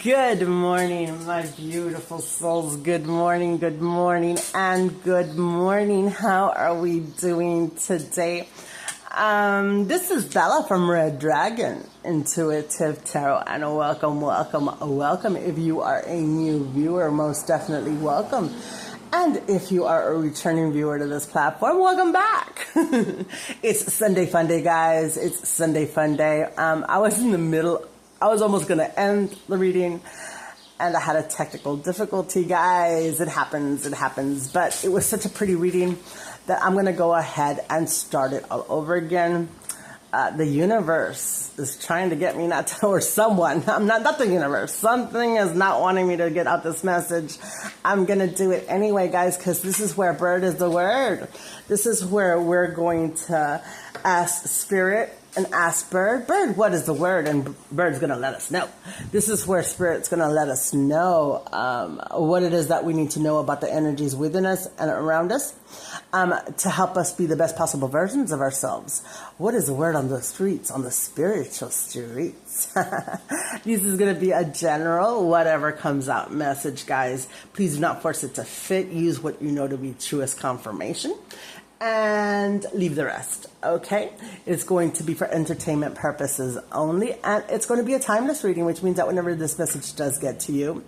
Good morning, my beautiful souls. Good morning, and good morning. How are we doing today? This is Bella from Red Dragon Intuitive Tarot, and welcome. If you are a new viewer, most definitely welcome. And if you are a returning viewer to this platform, welcome back. It's Sunday Fun Day, guys. It's Sunday Fun Day. I was almost going to end the reading, and I had a technical difficulty, guys. It happens. But it was such a pretty reading that I'm going to go ahead and start it all over again. The universe is trying to get me not to, or someone, not the universe. Something is not wanting me to get out this message. I'm going to do it anyway, guys, because this is where bird is the word. This is where we're going to ask spirit and ask bird, what is the word? And bird's going to let us know. This is where spirit's going to let us know what it is that we need to know about the energies within us and around us to help us be the best possible versions of ourselves. What is the word on the streets, on the spiritual streets? This is going to be a general, whatever comes out message, guys. Please do not force it to fit. Use what you know to be truest confirmation, and leave the rest, okay? It's going to be for entertainment purposes only, and it's going to be a timeless reading, which means that whenever this message does get to you,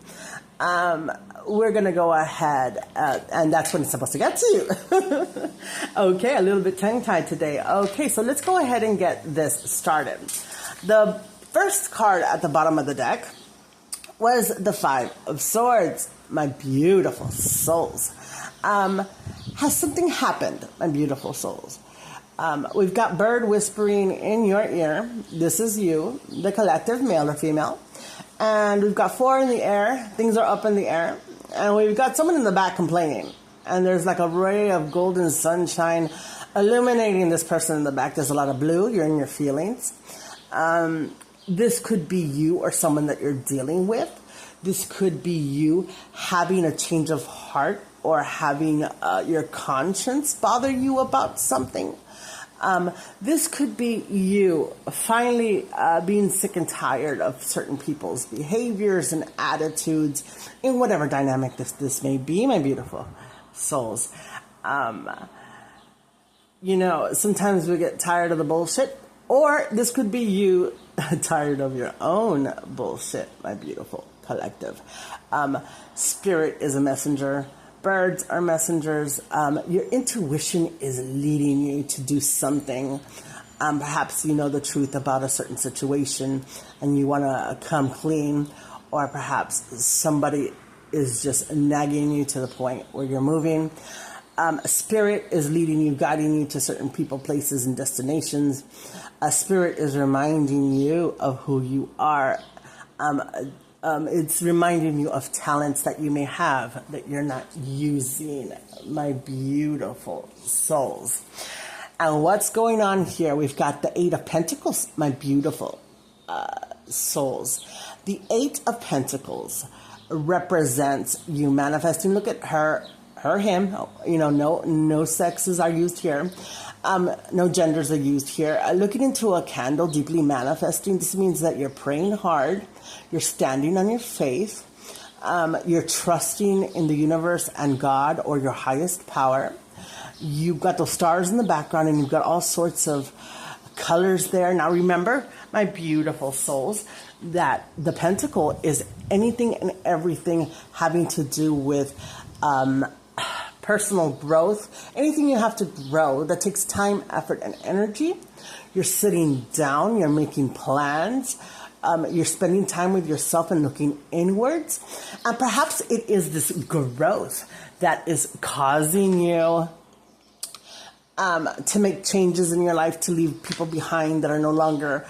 we're going to go ahead, and that's when it's supposed to get to you. Okay, a little bit tongue-tied today. Okay, so let's go ahead and get this started. The first card at the bottom of the deck was the Five of Swords, my beautiful souls. Has something happened, my beautiful souls? We've got bird whispering in your ear. This is you, the collective, male or female. And we've got four in the air. Things are up in the air. And we've got someone in the back complaining. And there's like a ray of golden sunshine illuminating this person in the back. There's a lot of blue. You're in your feelings. This could be you or someone that you're dealing with. This could be you having a change of heart or having your conscience bother you about something. This could be you finally being sick and tired of certain people's behaviors and attitudes in whatever dynamic this may be, my beautiful souls. Sometimes we get tired of the bullshit, or this could be you tired of your own bullshit, my beautiful collective. Spirit is a messenger. Birds are messengers. Your intuition is leading you to do something. Perhaps you know the truth about a certain situation and you want to come clean, or perhaps somebody is just nagging you to the point where you're moving. Spirit is leading you, guiding you to certain people, places, and destinations. Spirit is reminding you of who you are. It's reminding you of talents that you may have that you're not using, my beautiful souls. And what's going on here? We've got the Eight of Pentacles, my beautiful souls. The Eight of Pentacles represents you manifesting. Look at her, him. No sexes are used here. No genders are used here. Looking into a candle, deeply manifesting. This means that you're praying hard. You're standing on your faith. You're trusting in the universe and God or your highest power. You've got those stars in the background, and you've got all sorts of colors there. Now remember, my beautiful souls, that the pentacle is anything and everything having to do with personal growth. Anything you have to grow that takes time, effort, and energy. You're sitting down. You're making plans. You're spending time with yourself and looking inwards. And perhaps it is this growth that is causing you to make changes in your life, to leave people behind that are no longer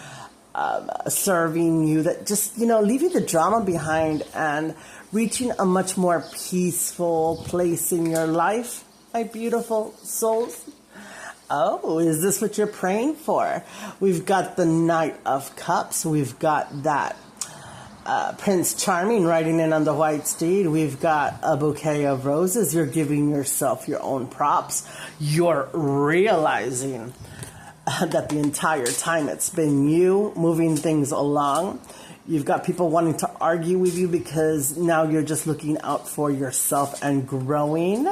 serving you, that just, leaving the drama behind and reaching a much more peaceful place in your life, my beautiful souls. Oh, is this what you're praying for? We've got the Knight of Cups. We've got that Prince Charming riding in on the white steed. We've got a bouquet of roses. You're giving yourself your own props. You're realizing that the entire time it's been you moving things along. You've got people wanting to argue with you because now you're just looking out for yourself and growing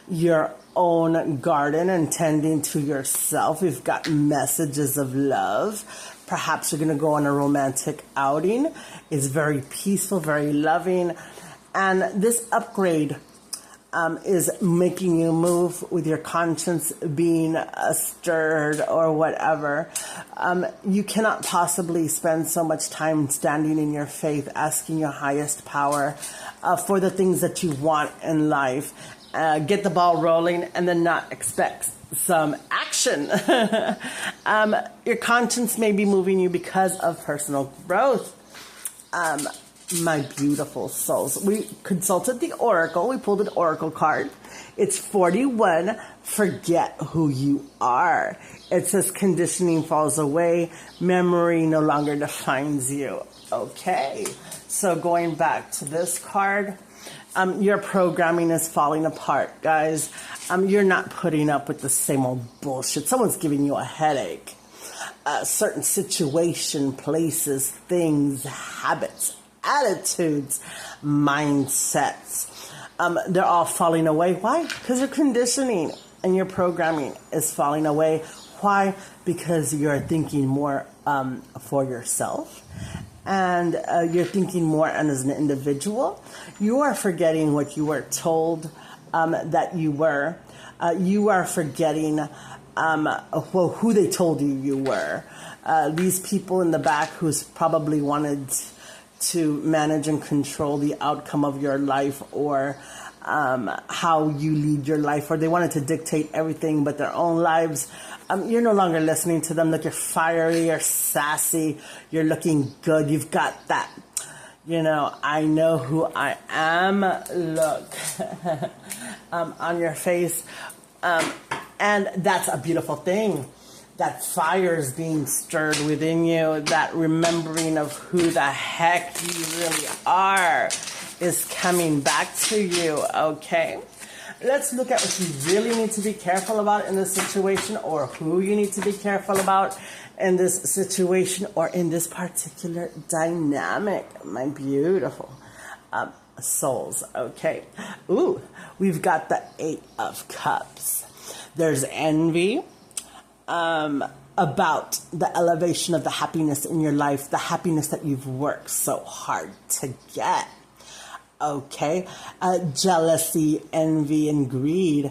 your own garden and tending to yourself. You've got messages of love. Perhaps you're going to go on a romantic outing. It's very peaceful, very loving. And this upgrade is making you move with your conscience being stirred or whatever. You cannot possibly spend so much time standing in your faith, asking your highest power for the things that you want in life. Get the ball rolling and then not expect some action. Your conscience may be moving you because of personal growth. My beautiful souls. We consulted the oracle. We pulled an oracle card. It's 41. Forget who you are. It says conditioning falls away. Memory no longer defines you. Okay. So going back to this card, your programming is falling apart, guys. You're not putting up with the same old bullshit. Someone's giving you a headache. Certain situation, places, things, habits, attitudes, mindsets. They're all falling away. Why? Because your conditioning and your programming is falling away. Why? Because you're thinking more for yourself. And you're thinking more as an individual. You are forgetting what you were told that you were. You are forgetting who they told you were. These people in the back who's probably wanted to manage and control the outcome of your life, or how you lead your life, or they wanted to dictate everything but their own lives. You're no longer listening to them. Look, you're fiery, you're sassy, you're looking good. You've got that, I know who I am look on your face. And that's a beautiful thing. That fire is being stirred within you. That remembering of who the heck you really are is coming back to you, okay? Let's look at what you really need to be careful about in this situation, or who you need to be careful about in this situation or in this particular dynamic, my beautiful souls, okay? Ooh, we've got the 8 of Cups. There's envy about the elevation of the happiness in your life, the happiness that you've worked so hard to get. Okay, jealousy, envy, and greed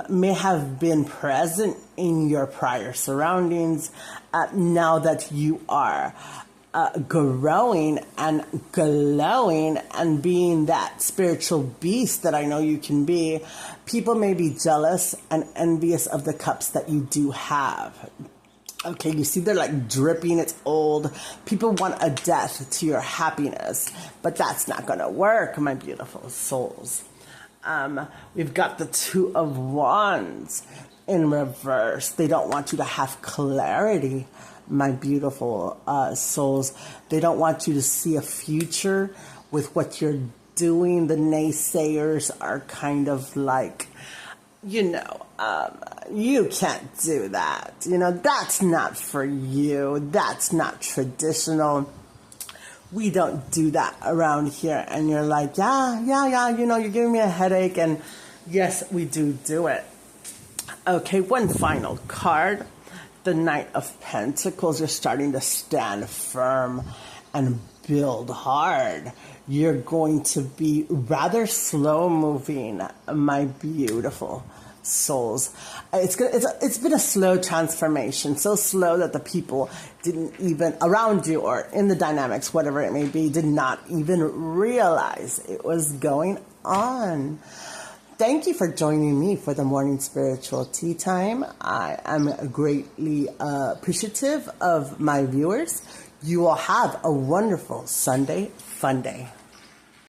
may have been present in your prior surroundings. Now that you are growing and glowing and being that spiritual beast that I know you can be, people may be jealous and envious of the cups that you do have. Okay, you see they're like dripping, it's old. People want a death to your happiness, but that's not going to work, my beautiful souls. We've got the 2 of Wands in reverse. They don't want you to have clarity, my beautiful souls. They don't want you to see a future with what you're doing. The naysayers are kind of like, you can't do that. That's not for you. That's not traditional. We don't do that around here. And you're like, yeah, you're giving me a headache. And yes, we do it. Okay, one final card. The Knight of Pentacles. You're starting to stand firm and build hard. You're going to be rather slow moving, my beautiful souls. It's been a slow transformation, so slow that the people didn't even around you or in the dynamics, whatever it may be, did not even realize it was going on. Thank you for joining me for the morning spiritual tea time. I am greatly appreciative of my viewers. You will have a wonderful Sunday fun day.